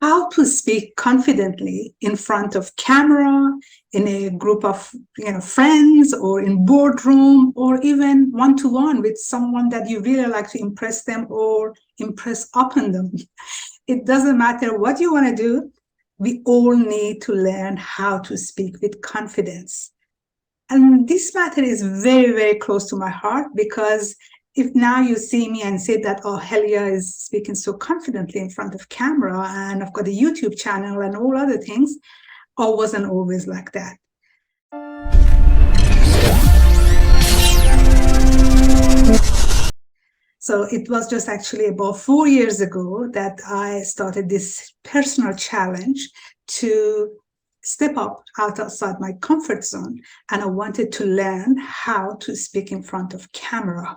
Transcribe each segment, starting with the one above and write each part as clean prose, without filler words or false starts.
how to speak confidently in front of camera, in a group of friends, or in boardroom, or even one-to-one with someone that you really like to impress them or impress upon them. It doesn't matter what you want to do. We all need to learn how to speak with confidence. And this matter is very, very close to my heart, because if now you see me and say that, oh, Helia is speaking so confidently in front of camera, and I've got a YouTube channel and all other things, I wasn't always like that. So it was just actually about 4 years ago that I started this personal challenge to step up outside my comfort zone, and I wanted to learn how to speak in front of camera.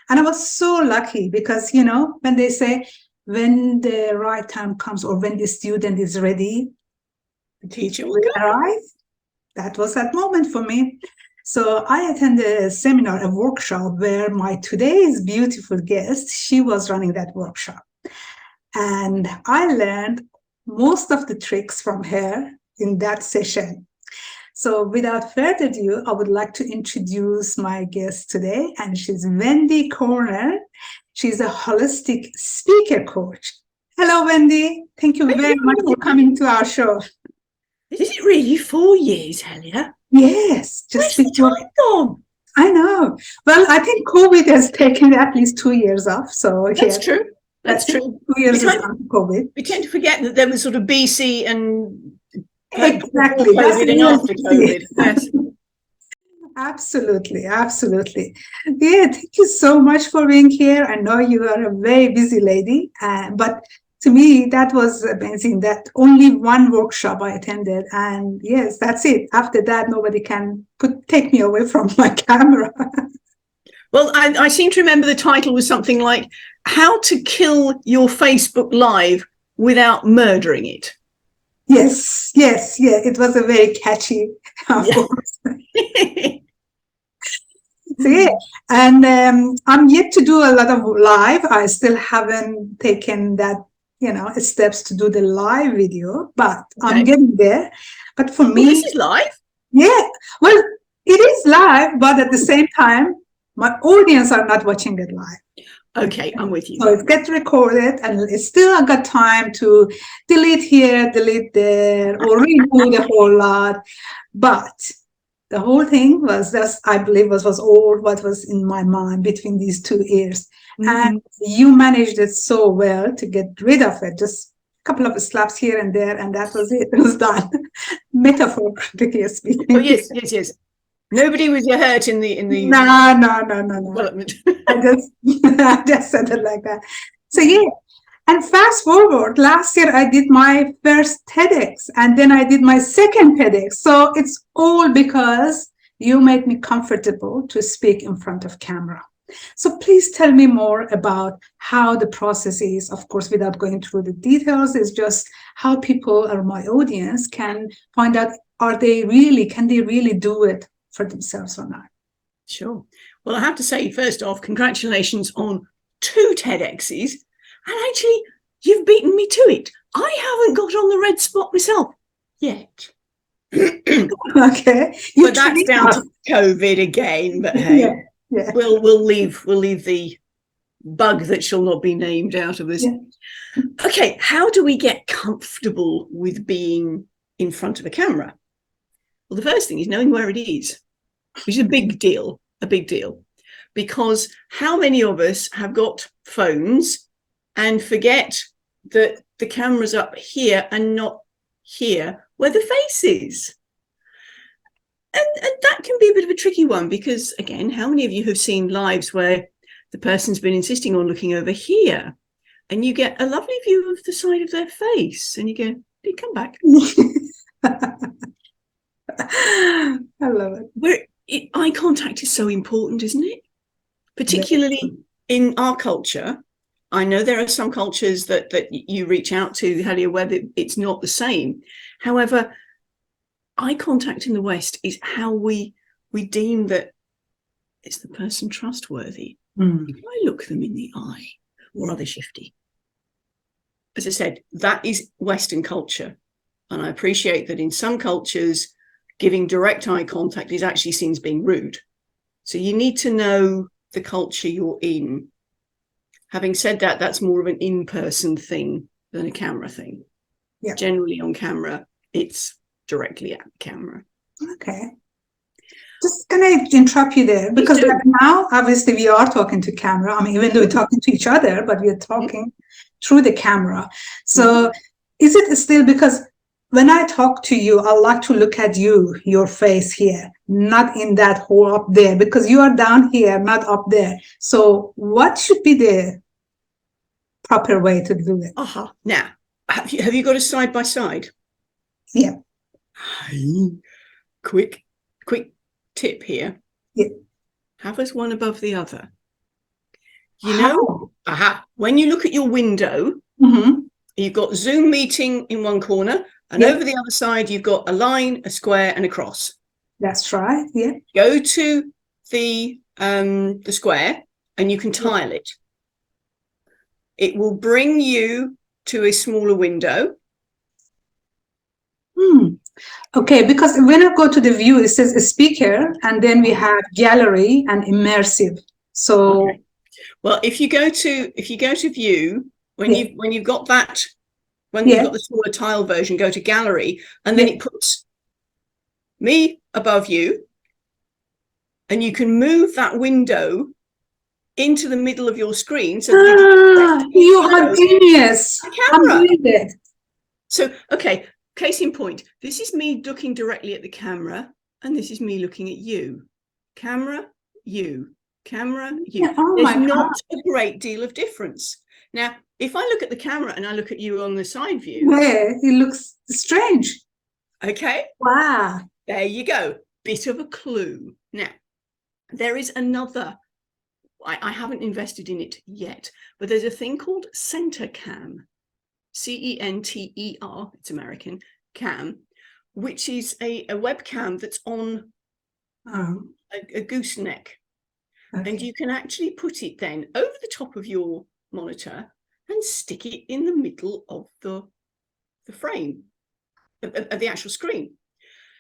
And I was so lucky because, when they say, when the right time comes, or when the student is ready, the teacher will arrive. That was that moment for me. So I attended a seminar, a workshop, where my today's beautiful guest, she was running that workshop. And I learned most of the tricks from her in that session. So without further ado, I would like to introduce my guest today, and she's Wendy Corner. She's a holistic speaker coach. Hello, Wendy. Thank you very much for coming to our show. Is it really 4 years, Helia? Yes. Where's the time gone? I know. Well, I think COVID has taken at least 2 years off. So that's true. That's true. 2 years after COVID. We tend to forget that there was sort of BC and exactly. COVID and after COVID. Yes. Absolutely. Yeah, thank you so much for being here. I know you are a very busy lady, but to me, that was amazing. That only one workshop I attended, and yes, that's it. After that, nobody could take me away from my camera. Well, I seem to remember the title was something like "How to Kill Your Facebook Live Without Murdering It." Yes. It was a very catchy. So, yeah. And I'm yet to do a lot of live. I still haven't taken that, steps to do the live video, but I'm getting there. But for me, this is live. Yeah, well, it is live, but at the same time, my audience are not watching it live. Okay, I'm with you. So it gets recorded, and it's still I got time to delete here, delete there, or redo the whole lot. But the whole thing was just, I believe, was all what was in my mind between these 2 ears. Mm-hmm. And you managed it so well to get rid of it. Just a couple of slaps here and there, and that was it. It was done. Metaphorically speaking. Oh, yes. Nobody was hurt in the No. development. I just said it like that. So yeah. And fast forward, last year I did my first TEDx, and then I did my second TEDx. So it's all because you made me comfortable to speak in front of camera. So please tell me more about how the process is. Of course, without going through the details, it's just how people or my audience can find out, can they really do it for themselves or not? Sure. Well, I have to say, first off, congratulations on 2 TEDx's. And actually, you've beaten me to it. I haven't got on the red spot myself yet. Okay. But that's down to COVID again. But hey, yeah. We'll leave the bug that shall not be named out of us. Yeah. Okay, how do we get comfortable with being in front of a camera? Well, the first thing is knowing where it is, which is a big deal. Because how many of us have got phones and forget that the camera's up here and not here where the face is? And that can be a bit of a tricky one, because, again, how many of you have seen lives where the person's been insisting on looking over here and you get a lovely view of the side of their face and you go, "Did come back?" I love it. Eye contact is so important, isn't it? Particularly in our culture. I know there are some cultures that you reach out to, Helia, where it's not the same. However, eye contact in the West is how we deem that is the person trustworthy. If I look them in the eye, or are they shifty? as I said, that is Western culture. And I appreciate that in some cultures, giving direct eye contact is actually seen as being rude. So you need to know the culture you're in. Having said that, that's more of an in-person thing than a camera thing. Yeah. Generally on camera, it's directly at the camera. Okay. Just going to interrupt you there, because now, obviously, we are talking to camera. I mean, even though we're talking to each other, but we're talking through the camera. So is it still, because when I talk to you, I like to look at you, your face here, not in that hole up there, because you are down here, not up there. So what should be the proper way to do it? Now, have you got a side by side? Yeah. Quick tip here. Yeah. Have us one above the other. You know, when you look at your window, you've got Zoom meeting in one corner, and over the other side, you've got a line, a square, and a cross. That's right. Yeah. Go to the square, and you can tile it. It will bring you to a smaller window. Okay, because when I go to the view, it says a speaker, and then we have gallery and immersive. So, well, if you go to view, when you've got that, when you've got the smaller tile version, go to gallery, and then it puts me above you, and you can move that window into the middle of your screen. So you are genius. Camera. So, okay. Case in point, this is me looking directly at the camera, and this is me looking at you. Camera, you. Camera, you. Yeah, there's not a great deal of difference. Now, if I look at the camera and I look at you on the side view. Yeah, it looks strange. Okay. Wow. There you go. Bit of a clue. Now, there is another. I haven't invested in it yet, but there's a thing called center cam. CENTER, it's American, cam, which is a webcam that's on a gooseneck. And you can actually put it then over the top of your monitor and stick it in the middle of the frame, of the actual screen.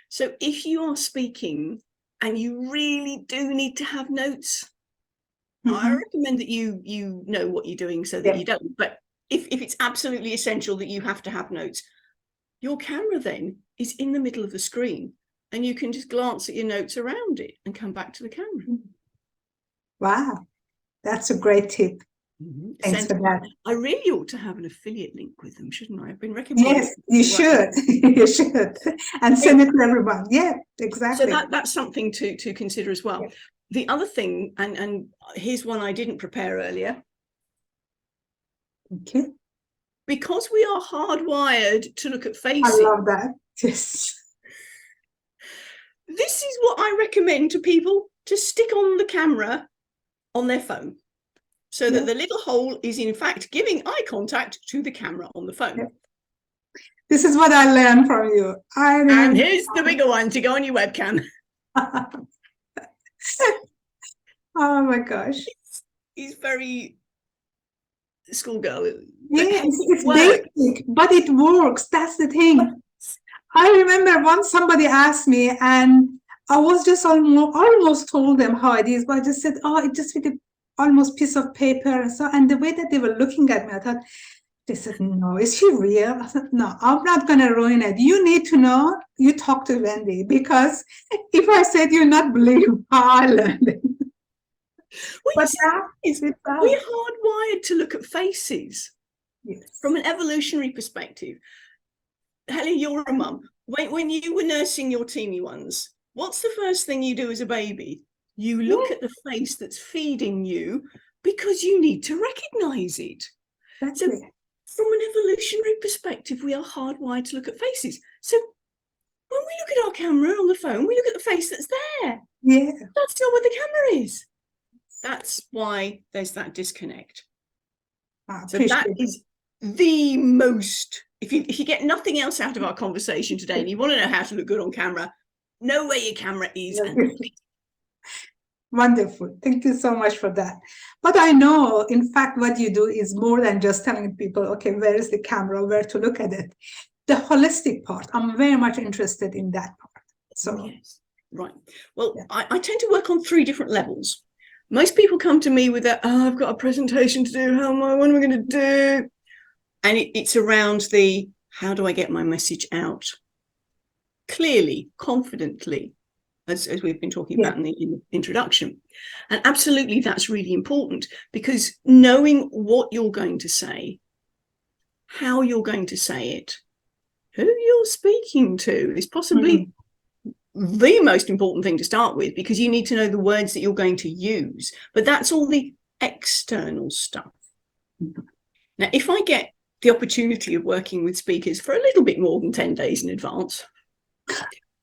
So if you are speaking and you really do need to have notes, I recommend that you know what you're doing so that you don't. But if it's absolutely essential that you have to have notes, your camera then is in the middle of the screen, and you can just glance at your notes around it and come back to the camera. Wow, that's a great tip. Thanks for that. I really ought to have an affiliate link with them, shouldn't I? I've been recommended. Yes, you should. You should. And send it to everyone. Yeah, exactly. So that's something to consider as well. Yeah. The other thing, and here's one I didn't prepare earlier. Okay. Because we are hardwired to look at faces. I love that. Yes. This is what I recommend to people to stick on the camera on their phone, so that the little hole is in fact giving eye contact to the camera on the phone. This is what I learned from you. And here's the bigger one to go on your webcam. Oh my gosh. He's very schoolgirl. Yes, it's basic, but it works. That's the thing. I remember once somebody asked me, and I was just almost told them how it is, but I just said, oh, it just with a almost piece of paper. And the way that they were looking at me, I thought, they said, no, is she real? I said, no, I'm not going to ruin it. You need to know, you talk to Wendy, because if I said you'll not believe how I learned it. We're hardwired to look at faces. Yes. From an evolutionary perspective. Helia, you're a mum. When you were nursing your teeny ones, what's the first thing you do as a baby? You look at the face that's feeding you because you need to recognize it. That's it. From an evolutionary perspective, we are hardwired to look at faces. So when we look at our camera on the phone, we look at the face that's there. Yeah. That's not what the camera is. That's why there's that disconnect. So that is the most, if you get nothing else out of our conversation today and you want to know how to look good on camera, know where your camera is and look. Wonderful. Thank you so much for that. But I know, in fact, what you do is more than just telling people, okay, where is the camera, where to look at it. The holistic part, I'm very much interested in that part. So, yes, right. Well, yeah. I tend to work on 3 different levels. Most people come to me with that, oh, I've got a presentation to do. What am I going to do? And it's around the, how do I get my message out clearly, confidently, as we've been talking about in the introduction. And absolutely, that's really important, because knowing what you're going to say, how you're going to say it, who you're speaking to is possibly the most important thing to start with, because you need to know the words that you're going to use. But that's all the external stuff. Now, if I get the opportunity of working with speakers for a little bit more than 10 days in advance,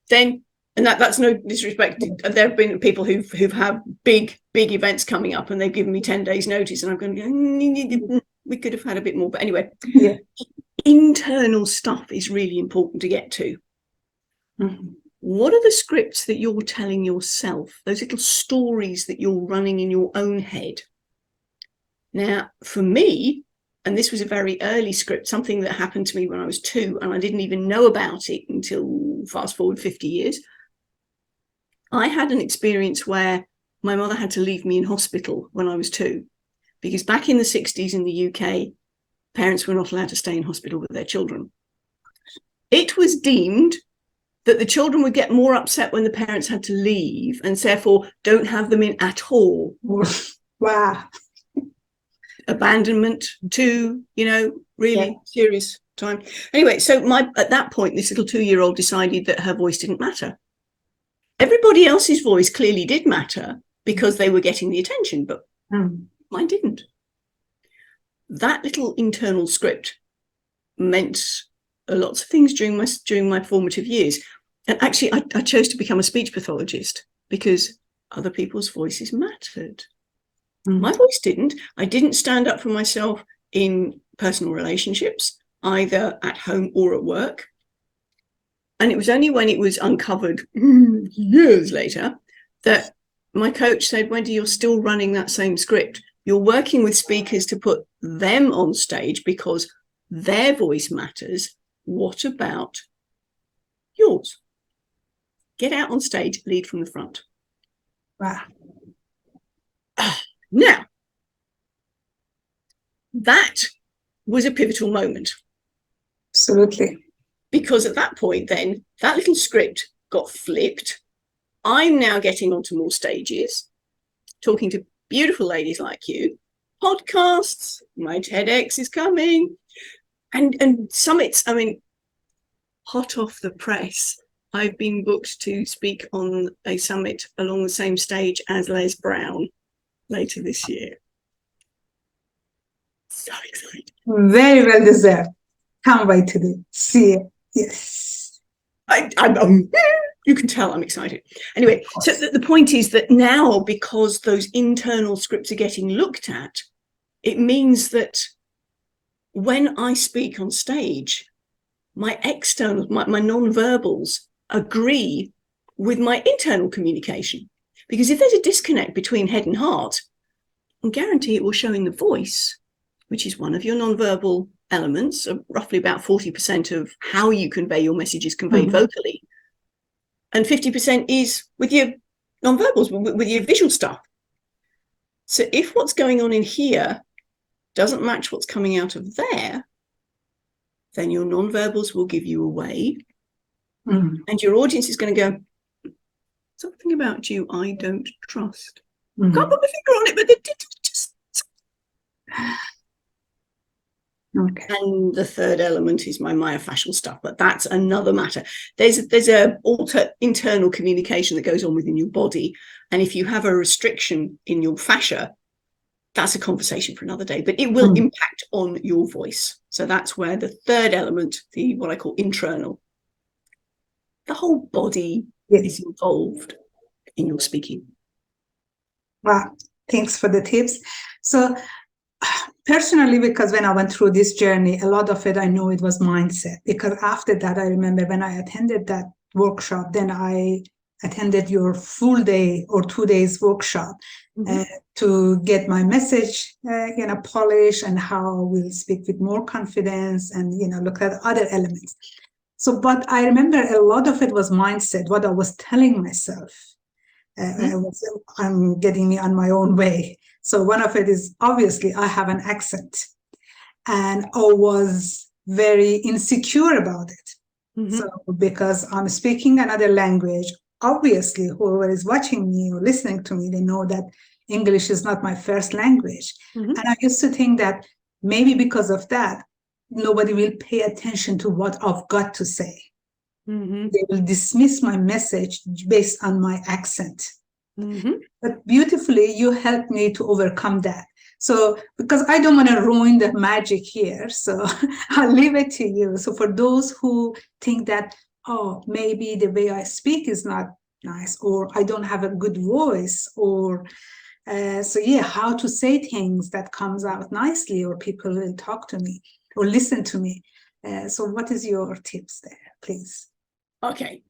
then, and that's no disrespect, there have been people who've had big events coming up and they've given me 10 days notice, and I'm going to go, we could have had a bit more. But anyway, internal stuff is really important to get to. What are the scripts that you're telling yourself, those little stories that you're running in your own head? Now, for me, and this was a very early script, something that happened to me when I was 2, and I didn't even know about it until fast forward 50 years. I had an experience where my mother had to leave me in hospital when I was 2, because back in the 60s in the UK, parents were not allowed to stay in hospital with their children. It was deemed that the children would get more upset when the parents had to leave, and therefore don't have them in at all. Wow. Abandonment to, really serious time. Anyway, so at that point, this little 2-year-old decided that her voice didn't matter. Everybody else's voice clearly did matter because they were getting the attention, but mine didn't. That little internal script meant lots of things during my formative years. And actually, I chose to become a speech pathologist because other people's voices mattered. My voice didn't. I didn't stand up for myself in personal relationships, either at home or at work. And it was only when it was uncovered years later that my coach said, Wendy, you're still running that same script. You're working with speakers to put them on stage because their voice matters. What about yours? Get out on stage, lead from the front. Wow. Now, that was a pivotal moment. Absolutely. Because at that point, then, that little script got flipped. I'm now getting onto more stages, talking to beautiful ladies like you, podcasts, my TEDx is coming, and summits. I mean, hot off the press, I've been booked to speak on a summit along the same stage as Les Brown later this year. So excited. Very well deserved. Can't wait to see it. Yes. You can tell I'm excited. Anyway, so the point is that now, because those internal scripts are getting looked at, it means that when I speak on stage, my external, my non-verbals agree with my internal communication. Because if there's a disconnect between head and heart, I guarantee it will show in the voice, which is one of your non-verbal elements, of roughly about 40% of how you convey your message is conveyed vocally. And 50% is with your non-verbals, with your visual stuff. So if what's going on in here doesn't match what's coming out of there, then your non-verbals will give you away. And your audience is going to go, something about you I don't trust. Can't put my finger on it, but it just... Okay. And the third element is my myofascial stuff, but that's another matter. There's a internal communication that goes on within your body, and if you have a restriction in your fascia, that's a conversation for another day, but it will impact on your voice. So that's where the third element, the what I call internal, the whole body is involved in your speaking. Wow, thanks for the tips. So personally, because when I went through this journey, a lot of it, I know it was mindset. Because after that, I remember when I attended that workshop, then I attended your full day or 2 days workshop to get my message, polished, and how we'll speak with more confidence, and look at other elements. So, but I remember a lot of it was mindset, what I was telling myself. I'm getting me on my own way. So one of it is, obviously I have an accent, and I was very insecure about it. So because I'm speaking another language, obviously whoever is watching me or listening to me, they know that English is not my first language. And I used to think that maybe because of that, nobody will pay attention to what I've got to say. They will dismiss my message based on my accent. But beautifully, you helped me to overcome that. So, because I don't want to ruin the magic here, so I'll leave it to you. So for those who think that, oh, maybe the way I speak is not nice, or I don't have a good voice, or how to say things that comes out nicely, or people will talk to me or listen to me. So what is your tips there, please? Okay.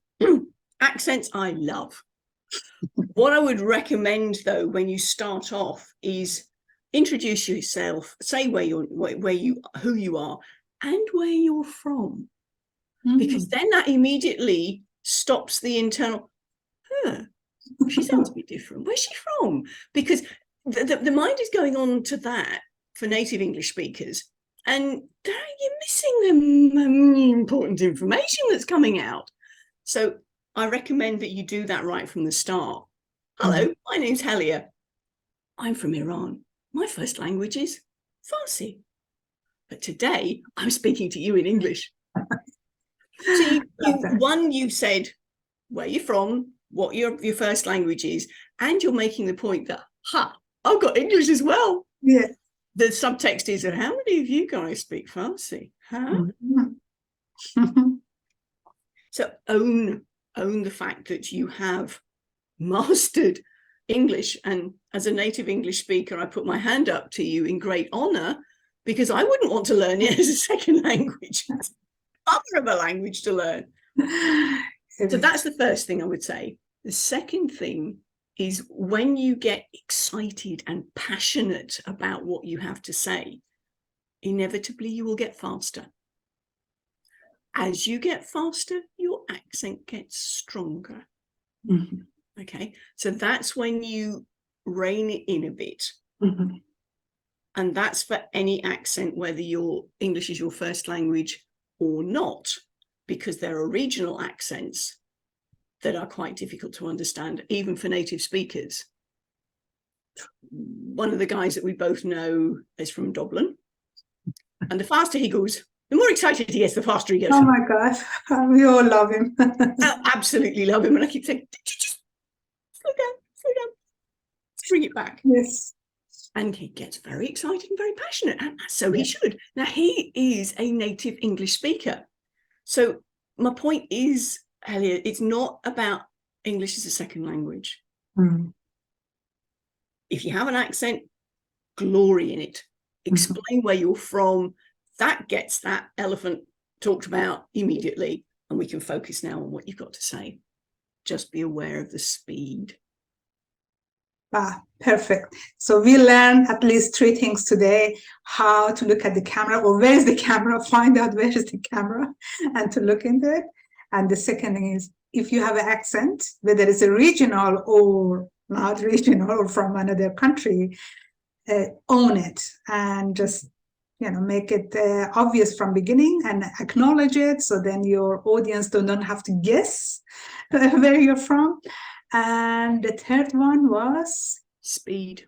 Accents I love. What I would recommend, though, when you start off is introduce yourself, say who you are, and where you're from, because then that immediately stops the internal. She sounds a bit different. Where's she from? Because the mind is going on to that for native English speakers, and you're missing the important information that's coming out. So I recommend that you do that right from the start. Hello, my name's Helia. I'm from Iran. My first language is Farsi. But today I'm speaking to you in English. So you've said where you're from, what your first language is, and you're making the point that, I've got English as well. Yeah. The subtext is, how many of you guys speak Farsi? So own the fact that you have mastered English. And as a native English speaker, I put my hand up to you in great honor, because I wouldn't want to learn it as a second language. It's other of a language to learn. So that's the first thing I would say. The second thing is, when you get excited and passionate about what you have to say, inevitably you will get faster. As you get faster, your accent gets stronger. Okay, so that's when you rein it in a bit. And that's for any accent, whether your English is your first language or not, because there are regional accents that are quite difficult to understand, even for native speakers. One of the guys that we both know is from Dublin, and the faster he goes, the more excited he gets, the faster he goes. Oh my gosh, we all love him. I absolutely love him. And I keep saying, did you just slow down, let's bring it back. Yes. And he gets very excited and very passionate, and so he should. Now, he is a native English speaker. So my point is, Helia, it's not about English as a second language. If you have an accent, glory in it. Explain where you're from. That gets that elephant talked about immediately, and we can focus now on what you've got to say. Just be aware of the speed. Perfect. So we learned at least 3 things today: how to look at the camera, or where's the camera, find out where is the camera, and to look into it. And the second thing is, if you have an accent, whether it's a regional or not regional or from another country, own it and just make it obvious from beginning and acknowledge it, so then your audience don't have to guess where you're from. And the third one was speed.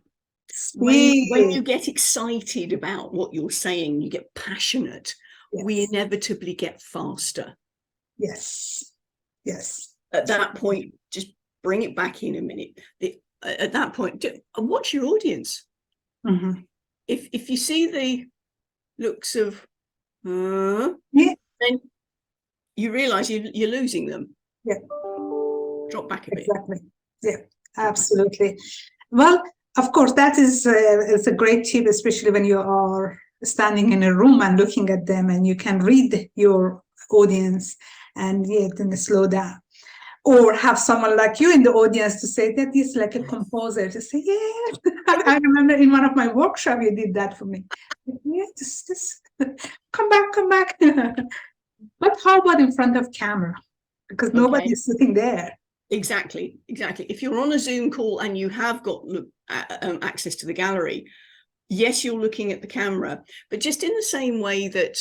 When you get excited about what you're saying, you get passionate, we inevitably get faster. Yes. At that point, just bring it back in a minute. At that point, watch your audience. If you see the looks of then you realize you're losing them. Drop back a bit. Exactly. Absolutely. Well, of course, that is it's a great tip, especially when you are standing in a room and looking at them, and you can read your audience and then slow down. or have someone like you in the audience to say that he's like a composer, to say, yeah. I remember in one of my workshops, you did that for me. Yeah, just come back. But how about in front of camera? Because nobody's sitting there. Exactly. If you're on a Zoom call and you have got access to the gallery, yes, you're looking at the camera, but just in the same way that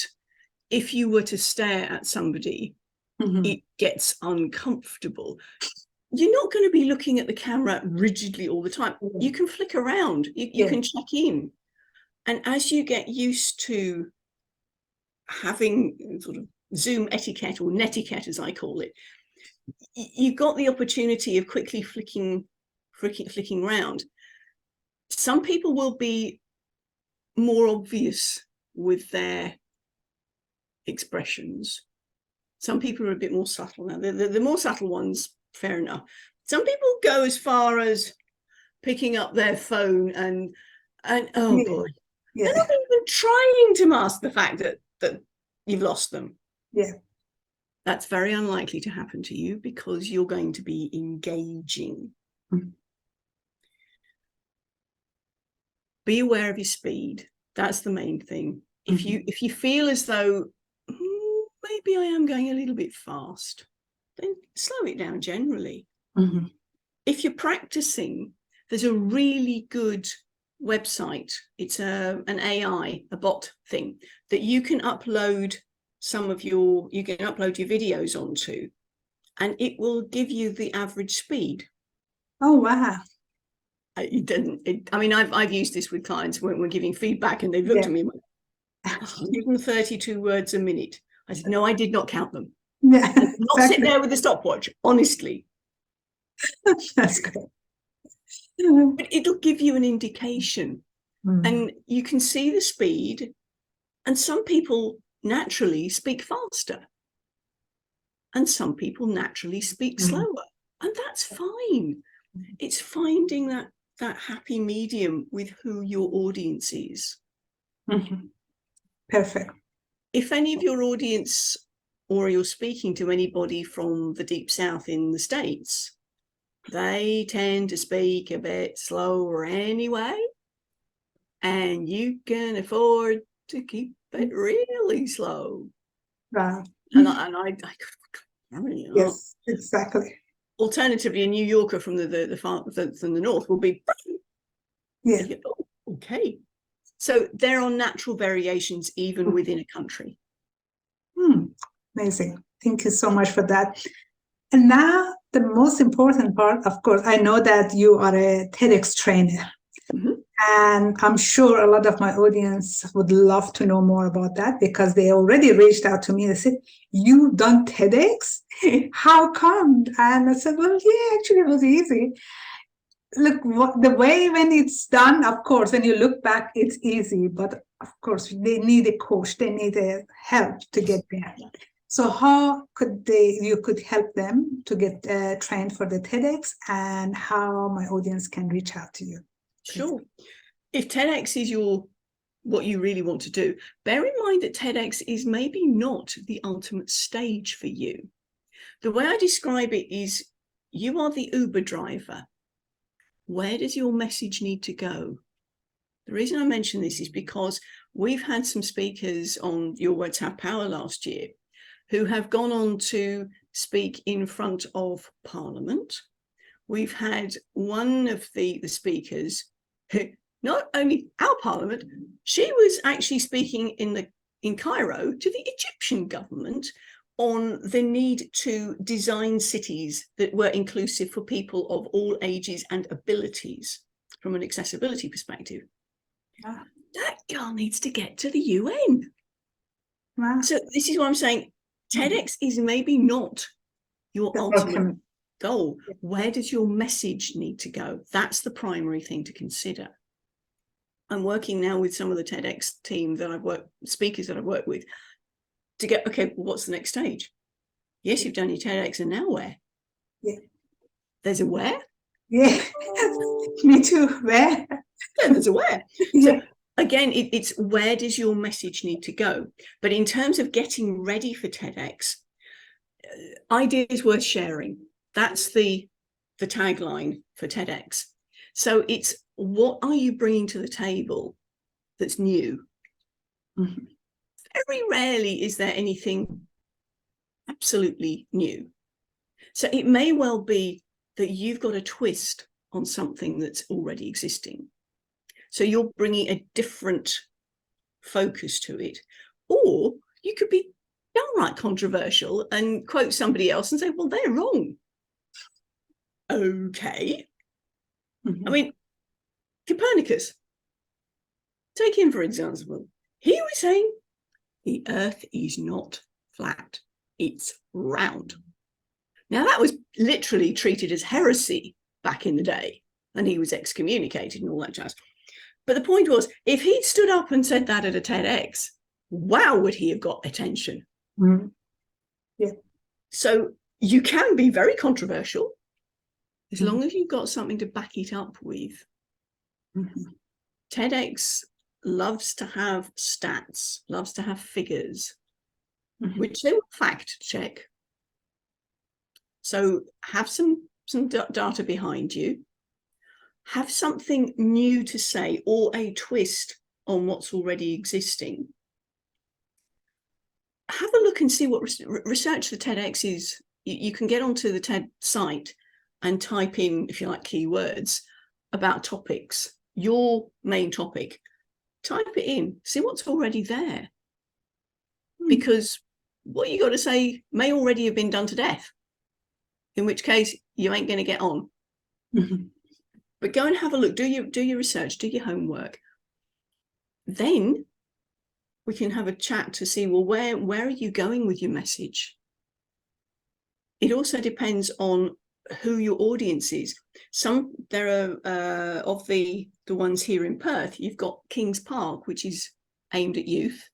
if you were to stare at somebody, it gets uncomfortable. You're not going to be looking at the camera rigidly all the time. You can flick around, you can check in. And as you get used to having sort of Zoom etiquette, or netiquette as I call it, you've got the opportunity of quickly flicking around. Some people will be more obvious with their expressions. Some people are a bit more subtle. Now, the more subtle ones, fair enough. Some people go as far as picking up their phone and oh boy, they're not even trying to mask the fact that you've lost them. Yeah. That's very unlikely to happen to you because you're going to be engaging. Be aware of your speed. That's the main thing. If you feel as though maybe I am going a little bit fast, then slow it down generally. If you're practicing, there's a really good website. It's an AI, a bot thing that you can upload your videos onto, and it will give you the average speed. Oh wow. I've used this with clients when we're giving feedback and they've looked at me and went, 132 words a minute. I said, no, I did not count them. Yeah, not sit there with a stopwatch, honestly. That's good. But it'll give you an indication, and you can see the speed. And some people naturally speak faster, and some people naturally speak slower, and that's fine. It's finding that happy medium with who your audience is. Perfect. If any of your audience, or you're speaking to anybody from the deep south in the States, they tend to speak a bit slower anyway, and you can afford to keep it really slow. Wow. I yes, exactly. Alternatively, a New Yorker from the north will be, oh, okay. So there are natural variations even within a country. Amazing. Thank you so much for that. And now the most important part, of course, I know that you are a TEDx trainer. And I'm sure a lot of my audience would love to know more about that, because they already reached out to me and said, you've done TEDx? How come? And I said, well, yeah, actually it was easy. Look, the way when it's done, of course, when you look back, it's easy. But of course, they need a coach. They need a help to get there. So how could you could help them to get trained for the TEDx, and how my audience can reach out to you? Sure. If TEDx is what you really want to do, bear in mind that TEDx is maybe not the ultimate stage for you. The way I describe it is, you are the Uber driver. Where does your message need to go? The reason I mention this is because we've had some speakers on Your Words Have Power last year who have gone on to speak in front of Parliament. We've had one of the speakers who, not only our Parliament, she was actually speaking in Cairo to the Egyptian government on the need to design cities that were inclusive for people of all ages and abilities from an accessibility perspective. That girl needs to get to the UN. So this is what I'm saying. TEDx is maybe not your ultimate goal. Where does your message need to go? That's the primary thing to consider. I'm working now with some of the TEDx team speakers that I've worked with, to get, okay, what's the next stage? Yes, you've done your TEDx, and now where? Yeah. There's a where? Yeah. Me too. Where? Yeah, there's a where. So again, it's where does your message need to go? But in terms of getting ready for TEDx, ideas worth sharing. That's the tagline for TEDx. So it's, what are you bringing to the table that's new? Mm-hmm. Very rarely is there anything absolutely new. So it may well be that you've got a twist on something that's already existing. So you're bringing a different focus to it. Or you could be downright controversial and quote somebody else and say, well, they're wrong. Okay. Mm-hmm. I mean, Copernicus, take him for example. He was saying the earth is not flat, it's round. Now, that was literally treated as heresy back in the day, and he was excommunicated and all that jazz. But the point was, if he'd stood up and said that at a TEDx, wow, would he have got attention? Mm-hmm. Yeah. So you can be very controversial as long as you've got something to back it up with. Mm-hmm. TEDx loves to have stats, loves to have figures, which they will fact check. So have some data behind you, have something new to say or a twist on what's already existing. Have a look and see what research the TEDx is. You can get onto the TED site and type in, if you like, keywords about topics, your main topic. Type it in, see what's already there. Because what you got to say may already have been done to death, in which case you ain't going to get on. Mm-hmm. But go and have a look, do your research, do your homework. Then we can have a chat to see, well, where are you going with your message? It also depends on who your audience is. There are of the ones here in Perth, you've got Kings Park, which is aimed at youth.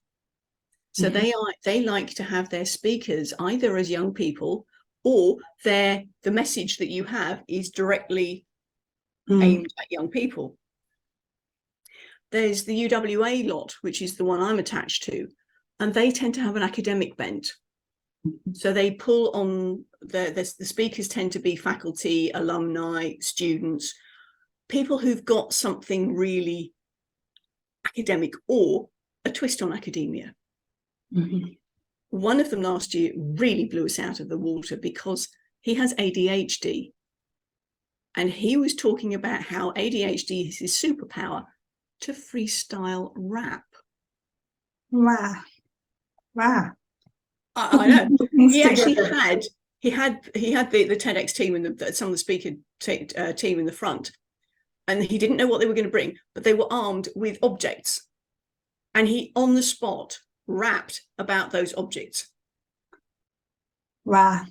So they like to have their speakers either as young people, or the message that you have is directly aimed at young people. There's the UWA lot, which is the one I'm attached to, and they tend to have an academic bent. So they pull on the speakers tend to be faculty, alumni, students, people who've got something really academic or a twist on academia. Mm-hmm. One of them last year really blew us out of the water because he has ADHD. And he was talking about how ADHD is his superpower to freestyle rap. Wow. Wow. I know. He actually had the TEDx team and some of the speaker team in the front, and he didn't know what they were going to bring, but they were armed with objects, and he on the spot rapped about those objects. Wow.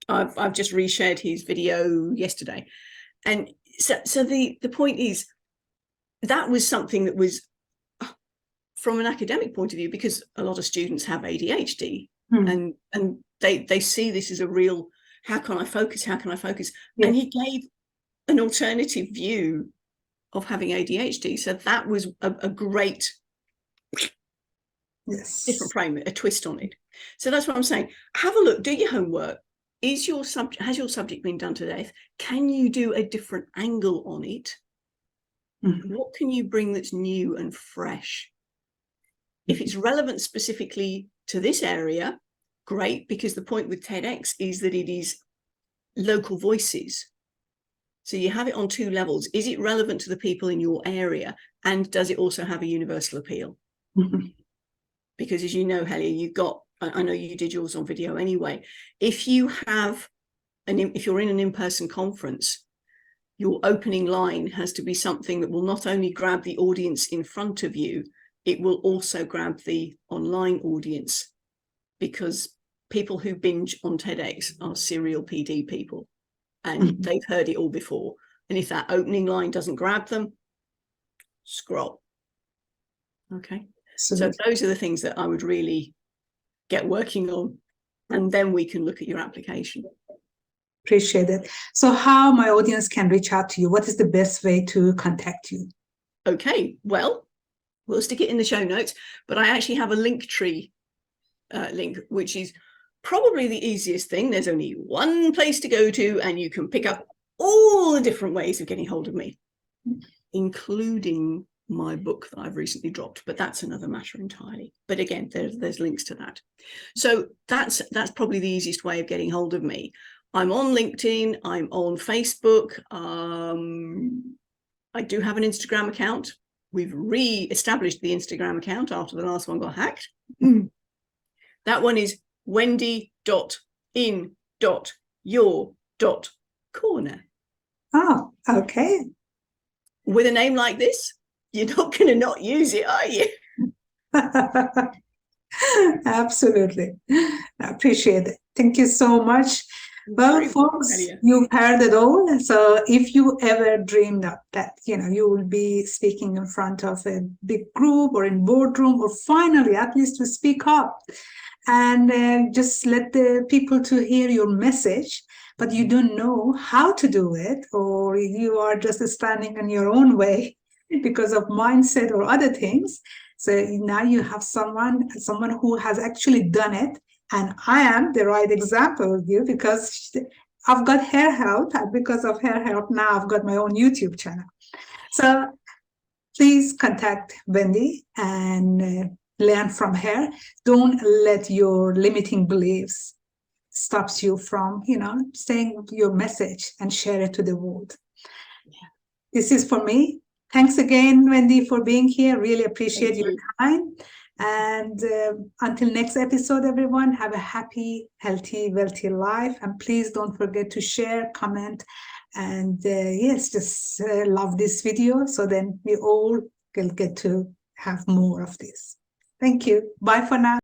I've just reshared his video yesterday, and so the point is that was something that was from an academic point of view, because a lot of students have ADHD. And they see this as a real, how can I focus? How can I focus? Yeah. And he gave an alternative view of having ADHD. So that was a great different frame, a twist on it. So that's what I'm saying. Have a look, do your homework. Has your subject been done to death? Can you do a different angle on it? What can you bring that's new and fresh? If it's relevant specifically to this area, great, because the point with TEDx is that it is local voices. So you have it on two levels. Is it relevant to the people in your area? And does it also have a universal appeal? Because as you know, Helia, you've got, I know you did yours on video anyway. If you have, if you're in an in-person conference, your opening line has to be something that will not only grab the audience in front of you, it will also grab the online audience, because people who binge on TEDx are serial PD people, and they've heard it all before. And if that opening line doesn't grab them, scroll. Okay. So those are the things that I would really get working on, and then we can look at your application. Appreciate it. So how my audience can reach out to you? What is the best way to contact you? Okay, well, we'll stick it in the show notes, but I actually have a Linktree link, which is probably the easiest thing. There's only one place to go to, and you can pick up all the different ways of getting hold of me, including my book that I've recently dropped, but that's another matter entirely. But again, there's links to that. So that's probably the easiest way of getting hold of me. I'm on LinkedIn, I'm on Facebook. I do have an Instagram account. We've re-established the Instagram account after the last one got hacked. That one is wendy.in.your.corner. Oh, okay. With a name like this, you're not going to not use it, are you? Absolutely. I appreciate it. Thank you so much. Well, folks, you've heard it all. So if you ever dreamed of that, you will be speaking in front of a big group or in boardroom, or finally, at least to speak up and just let the people to hear your message, but you don't know how to do it, or you are just standing in your own way because of mindset or other things. So now you have someone who has actually done it. And I am the right example of you, because I've got her help. And because of her help, now I've got my own YouTube channel. So please contact Wendy and learn from her. Don't let your limiting beliefs stops you from, saying your message and share it to the world. Yeah. This is for me. Thanks again, Wendy, for being here. Really appreciate your time. And until next episode, everyone, have a happy, healthy, wealthy life. And please don't forget to share, comment, and yes, just love this video, so then we all will get to have more of this. Thank you. Bye for now.